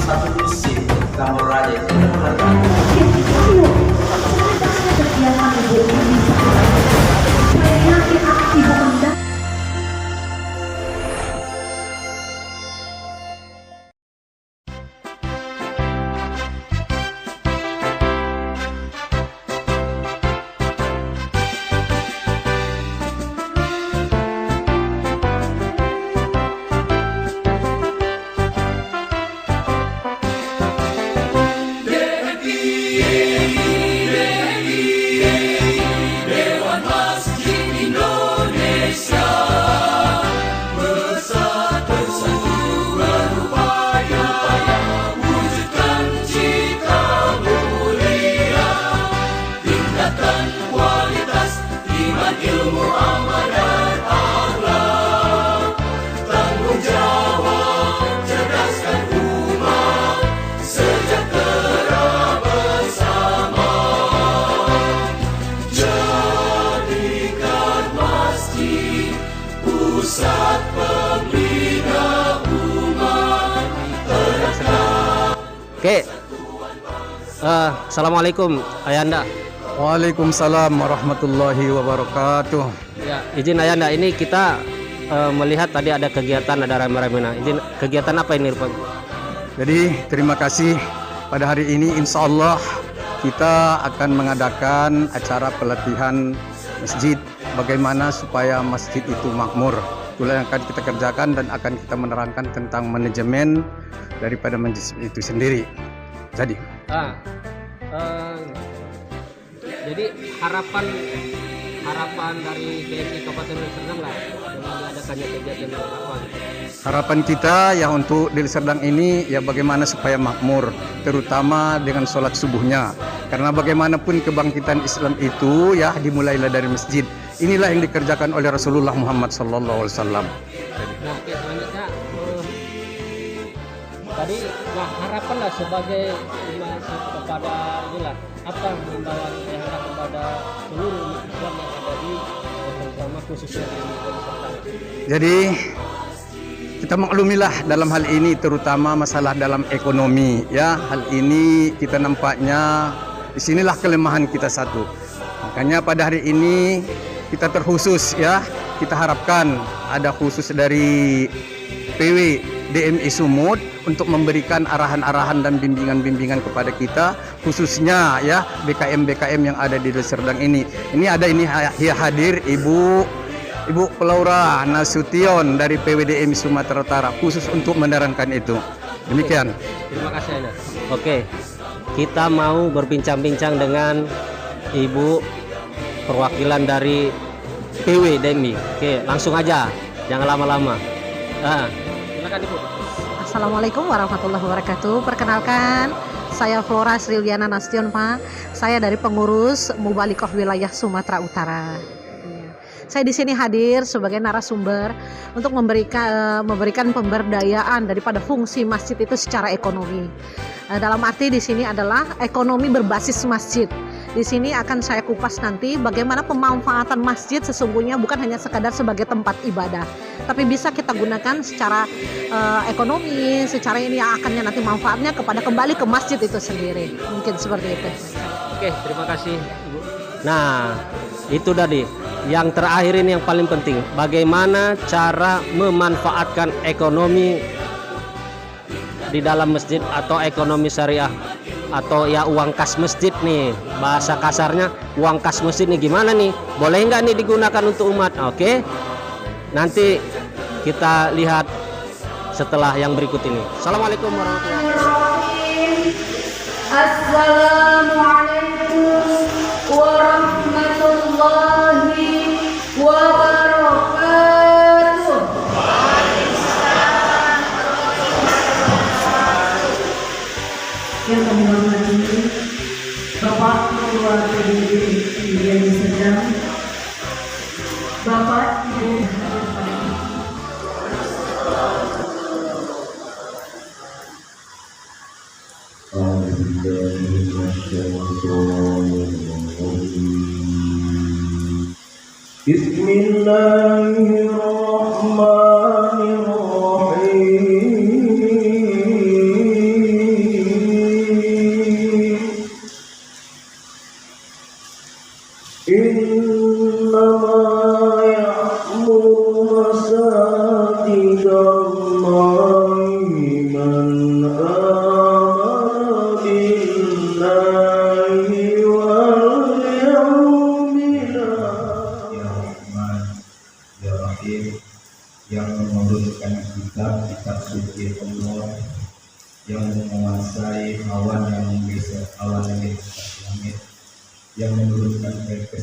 satu dusun Kampung Raja itu Ayo, saya kegiatan ibu ini saya yakin ibu anda. Oke, assalamualaikum Ayanda. Waalaikumsalam warahmatullahi wabarakatuh. Ya, izin Ayanda, ini kita melihat tadi ada kegiatan, ada rame-rame. Nah, izin kegiatan apa ini, Pak? Jadi terima kasih, pada hari ini insya Allah kita akan mengadakan acara pelatihan masjid, bagaimana supaya masjid itu makmur. Itulah yang akan kita kerjakan dan akan kita menerangkan tentang manajemen daripada masjid itu sendiri. Jadi harapan dari BMI Kabupaten Deli Serdang lah dengan diadakannya kegiatan apa? harapan kita ya untuk Deli Serdang ini ya bagaimana supaya makmur, terutama dengan sholat subuhnya. Karena bagaimanapun kebangkitan Islam itu ya dimulailah dari masjid. Inilah yang dikerjakan oleh Rasulullah Muhammad SAW. Nah, oke, selanjutnya tadi harapan lah sebagai imam kepada inilah apa himbauan Ayanda kepada seluruh umat Islam yang ada di terutama khususnya di Deli Serdang. Jadi kita maklumilah dalam hal ini terutama masalah dalam ekonomi ya. Hal ini kita nampaknya disinilah kelemahan kita satu. Makanya pada hari ini kita terkhusus ya, kita harapkan ada khusus dari PW DMI Sumut untuk memberikan arahan-arahan dan bimbingan-bimbingan kepada kita, khususnya ya BKM-BKM yang ada di Deli Serdang ini. Ini ada hadir Ibu Pelaura Nasution dari PWDMI Sumatera Utara khusus untuk menerangkan itu. Demikian. Terima kasih Anda. Oke, kita mau berbincang-bincang dengan Ibu perwakilan dari PWDMI. Oke, langsung aja, jangan lama-lama. Silakan Ibu. Assalamualaikum warahmatullahi wabarakatuh. Perkenalkan, saya Flora Sriwiana Nasution, Pak. Saya dari pengurus Mubalikoh Wilayah Sumatera Utara. Saya di sini hadir sebagai narasumber untuk memberikan pemberdayaan daripada fungsi masjid itu secara ekonomi. Dalam arti di sini adalah ekonomi berbasis masjid. Di sini akan saya kupas nanti bagaimana pemanfaatan masjid sesungguhnya bukan hanya sekadar sebagai tempat ibadah, tapi bisa kita gunakan secara ekonomi, secara ini yang akannya nanti manfaatnya kepada kembali ke masjid itu sendiri. Mungkin seperti itu. Oke, terima kasih Ibu. Nah, itu tadi. Yang terakhir ini yang paling penting, bagaimana cara memanfaatkan ekonomi di dalam masjid atau ekonomi syariah atau ya uang kas masjid nih, bahasa kasarnya uang kas masjid nih gimana nih, boleh nggak nih digunakan untuk umat? Oke, nanti kita lihat setelah yang berikut ini. Assalamualaikum warahmatullahi wabarakatuh. Assalamualaikum warahmatullahi wabarakatuh. Yang kami hormati Bapak Ketua PDIP Deli Serdang, Bapak Ibu hadir pada Bismillahirrahmanirrahim. Allah yang menguasai awan yang bisa awan yang di langit, yang menurunkan air ke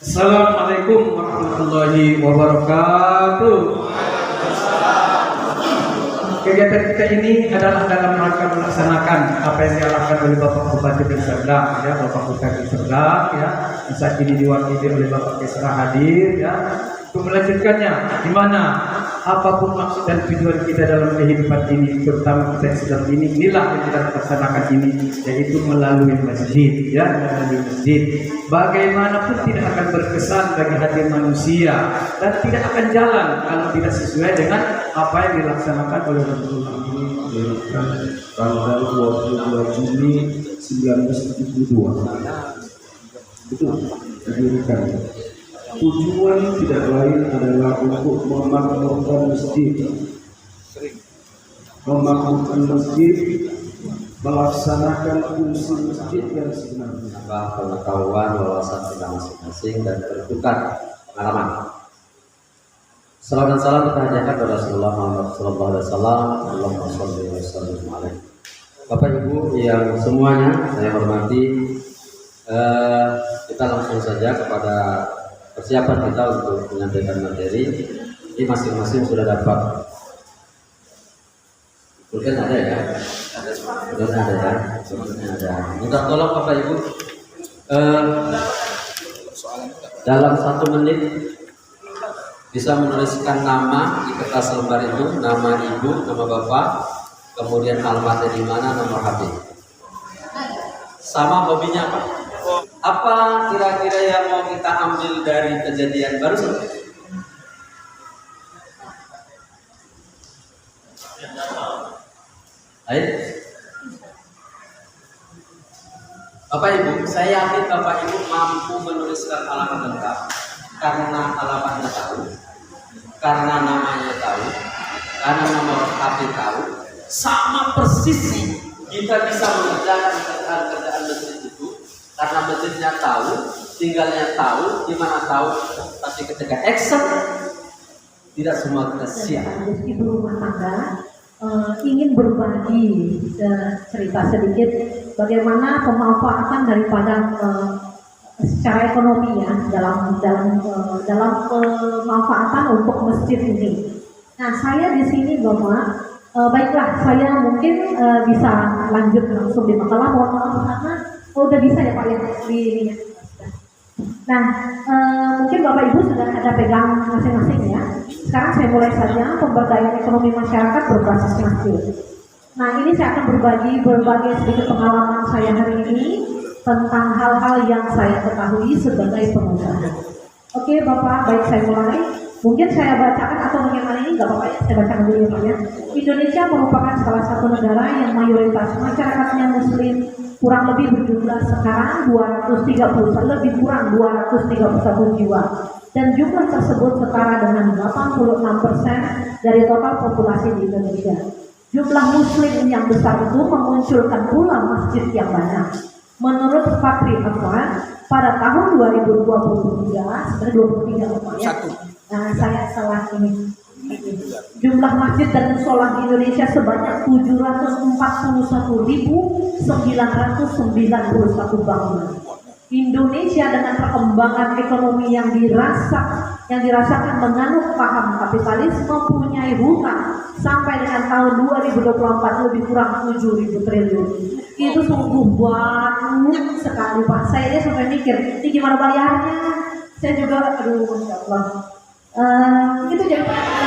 Assalamualaikum warahmatullahi wabarakatuh. Kegiatan kita ini adalah dalam rangka melaksanakan apa yang diarahkan oleh Bapak Bupati Serdang, ya, Bapak Bupati Serdang, ya, yang saat ini diwakili oleh Bapak Kesra hadir, ya, untuk melanjutkannya, di mana apapun maksud dan tujuan kita dalam kehidupan ini, terutama kita yang sedang ini, inilah yang kita laksanakan ini, yaitu melalui masjid, ya, melalui masjid. Bagaimanapun tidak akan berkesan bagi hati manusia dan tidak akan jalan kalau tidak sesuai dengan apa yang dilaksanakan oleh Rasulullah ini. tanggal 22 Juni 1972 itu didirikan. Tujuan tidak lain adalah untuk memakmurkan masjid, melaksanakan fungsi masjid yang sebenarnya. Pengetahuan, wawasan kita masing-masing dan bertukar pengalaman. Salam dan salam kita hadiahkan kepada Rasulullah Muhammad SAW. Allahumma sholli wa sallim alaihi. Bapak Ibu yang semuanya saya hormati, kita langsung saja kepada persiapan kita untuk menyampaikan materi. Ini masing-masing sudah dapat. Mungkin ada ya? Mungkin ada ya? Mungkin ada. Minta tolong Bapak Ibu, dalam 1 menit bisa menuliskan nama di kertas lembar itu, nama ibu, nama bapak, kemudian alamatnya di mana, nomor HP, sama hobinya apa? Apa kira-kira yang mau kita ambil dari kejadian barusan? Ayo, Bapak Ibu, saya yakin Bapak Ibu mampu menuliskan alamat lengkap karena alamatnya tahu, karena namanya tahu, karena nomor HP tahu, sama persis kita bisa mengerjakan kerjaan masjid itu karena masjidnya tahu, tinggalnya tahu, di mana tahu, tapi ketika action tidak semua kita siap. Ibu rumah tangga ingin berbagi cerita sedikit bagaimana pemanfaatan daripada secara ekonomi ya dalam pemanfaatan untuk masjid ini. Nah, saya di sini Bapak, baiklah saya mungkin bisa lanjut langsung di makalah, mohon maaf karena udah bisa ya Pak ya di ini. Nah, mungkin Bapak Ibu sudah ada pegang masing-masing ya. Sekarang saya mulai saja pemberdayaan ekonomi masyarakat berbasis masjid. Nah, ini saya akan berbagi sedikit pengalaman saya hari ini tentang hal-hal yang saya ketahui sebagai pengusaha. Oke Bapak, baik saya mulai. Mungkin saya bacakan atau bagaimana ini, nggak apa-apa ya, saya bacakan dulu ya Pak ya. Indonesia merupakan salah satu negara yang mayoritas masyarakatnya Muslim, kurang lebih berjumlah sekarang 231 jiwa. Dan jumlah tersebut setara dengan 86% dari total populasi di Indonesia. Jumlah Muslim yang besar itu memunculkan pula masjid yang banyak. Menurut Fakri Afwan, pada tahun 2023, sebenarnya 23 ya. Nah, saya salah ini. Jumlah masjid dan musola di Indonesia sebanyak 741.991 bangunan. Indonesia dengan perkembangan ekonomi yang dirasakan menganut paham kapitalisme punya hutang sampai dengan tahun 2024 lebih kurang 7.000 triliun. Itu sungguh banyak sekali Pak. Saya sampai mikir, ini gimana bayarnya? Saya juga, aduh Masya Allah. Itu jadi pertanyaan.